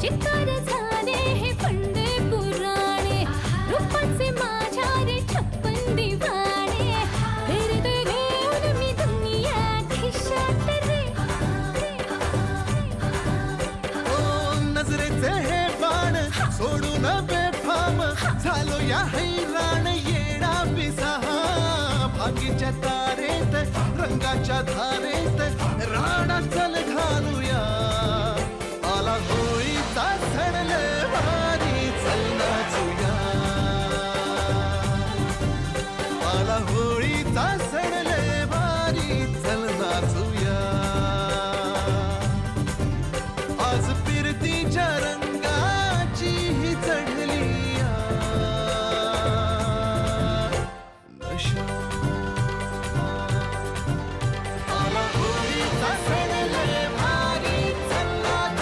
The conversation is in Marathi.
चित्कार झाले हे फंडे पुराणे, रूपाचे माझ्या रे छप्पन दिवाणे, फिरते घेऊन मी दुनिया खिशात रे. ओ नजरेचे हे बाण सोडून बेफाम झालो या हैराण येडा पिसाहा. भागीच्या तारेत रंगाच्या धारेत राणा चल घालूया. आला होळीचा सण लय भारी चल नाचूया. आला होळीचा सण लय भारी चल नाचूया. आज